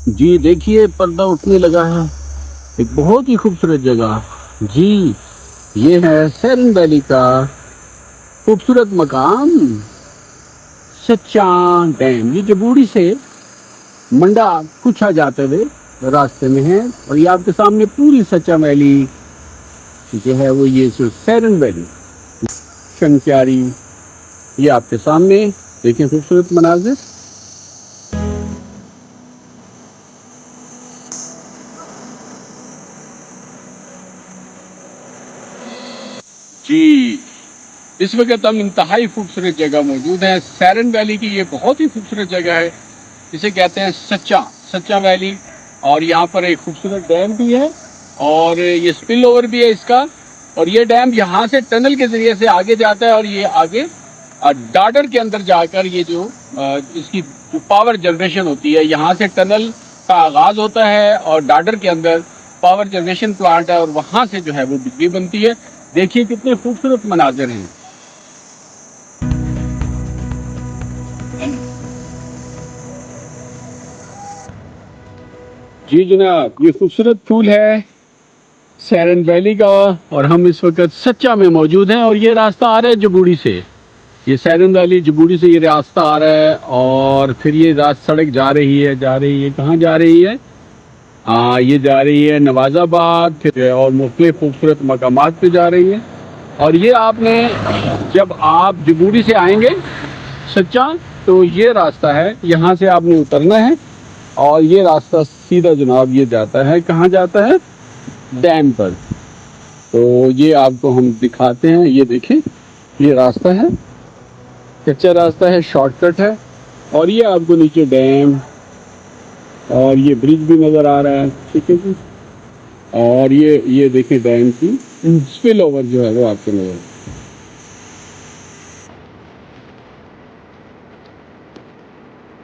जी देखिए, पर्दा उठने लगा है। एक बहुत ही खूबसूरत जगह। जी, ये है सैरन वैली का खूबसूरत मकाम, सच्चा डैम। ये जबूड़ी से मंडा कुछा जाते हुए रास्ते में है, और ये आपके सामने पूरी सच्चा वैली जो है वो ये जो सैरन वैली शंक्यारी, ये आपके सामने। देखिए खूबसूरत मनाजिर। जी, इस वक्त हम इंतहाई खूबसूरत जगह मौजूद है। सैरन वैली की ये बहुत ही खूबसूरत जगह है। इसे कहते हैं सच्चा सच्चा वैली। और यहाँ पर एक खूबसूरत डैम भी है, और ये स्पिल ओवर भी है इसका। और ये डैम यहाँ से टनल के जरिए से आगे जाता है, और ये आगे डाडर के अंदर जाकर ये जो इसकी जो पावर जनरेशन होती है, यहाँ से टनल का आगाज होता है और डाडर के अंदर पावर जनरेशन प्लांट है, और वहाँ से जो है वो बिजली बनती है। देखिए कितने खूबसूरत मनाजिर हैं। जी जनाब, ये खूबसूरत फूल है सैरन वैली का, और हम इस वक्त सच्चा में मौजूद हैं। और ये रास्ता आ रहा है जबूड़ी से। ये सैरन वैली जबूड़ी से ये रास्ता आ रहा है, और फिर ये सड़क जा रही है कहाँ जा रही है? ये जा रही है नवाज़ाबाद, फिर और मुख्तलिफ खूबसूरत मकामात पे जा रही है। और ये आपने, जब आप जबूड़ी से आएंगे सच्चा, तो ये रास्ता है, यहाँ से आपने उतरना है, और ये रास्ता सीधा जनाब ये जाता है, कहाँ जाता है? डैम पर। तो ये आपको हम दिखाते हैं। ये देखें, ये रास्ता है, कच्चा रास्ता है, शॉर्टकट है। और ये आपको नीचे डैम और ये ब्रिज भी नज़र आ रहा है, ठीक है जी। और ये देखें डैम की स्पिल ओवर जो है वो आपको नजर।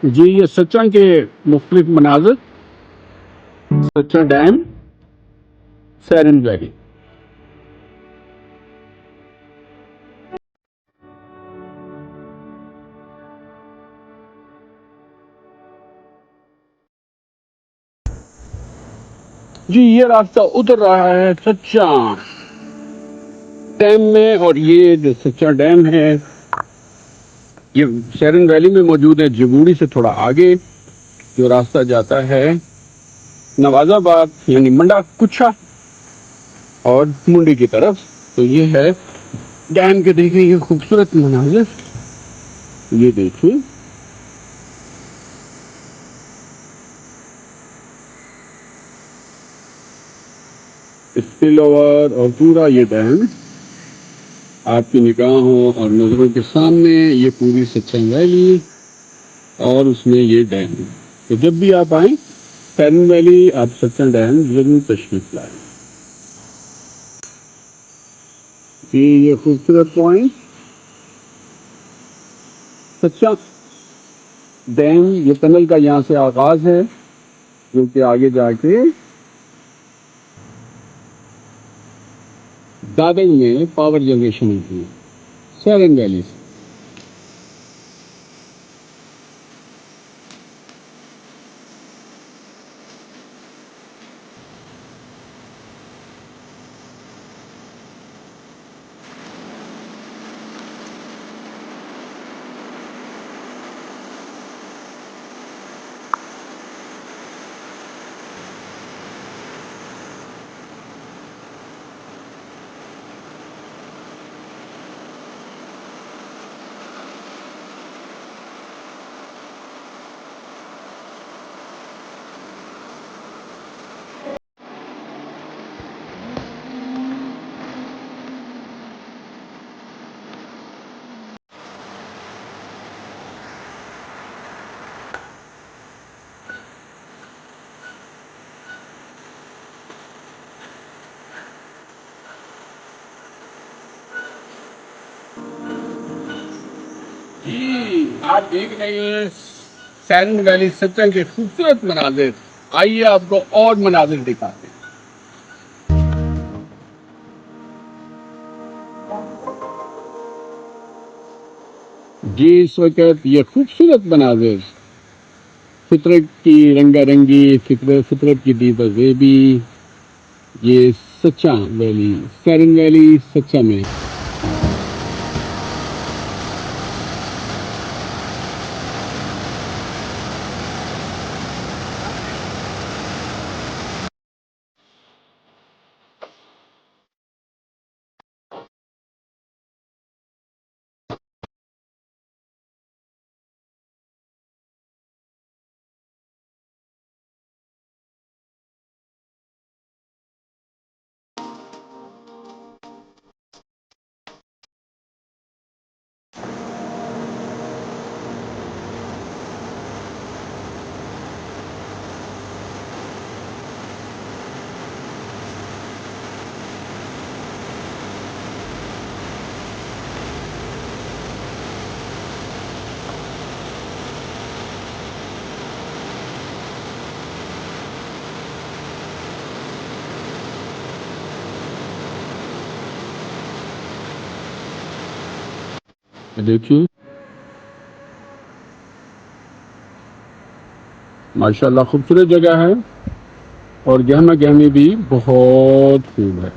जी, ये सच्चा के मुख्तलिफ मनाजिर, सच्चा डैम, सैरन वैली। जी, ये रास्ता उतर रहा है सच्चा डैम में। और ये जो सच्चा डैम है ये सैरन वैली में मौजूद है। जबूड़ी से थोड़ा आगे जो रास्ता जाता है नवाज़ाबाद यानी मंडा कुच्छा और मुंडी की तरफ, तो ये है डैम के। देखिए ये खूबसूरत मनाजिर, ये देखिए। स्पिल ओवर और पूरा ये डैम आपकी निगाहों और नजरों के सामने, ये पूरी सच्चाई वैली और उसमें ये डैम। तो जब भी आप आए सैरन वैली, आप सच्चा डैम जरूर तशरीफ लाए। कि ये खूबसूरत पॉइंट सच्चा डैम, ये टनल का यहाँ से आगाज है, जो कि आगे जाके दादर में पावर जनरेशन होती है सैरन वैली से। जी, आप देख रहे हैं सैरन वैली सच्चा के खूबसूरत मनाजिर। आइए आपको और मनाजिर दिखाते हैं। जी, इस वक्त ये खूबसूरत मनाजिर फितरत की रंगारंगी, फितरत की दीदाज़ेबी, ये सच्चा वैली, सैरन वैली सच्चा में। देखिए माशाल्लाह खूबसूरत जगह है और गहमा गहमी भी बहुत खूब है।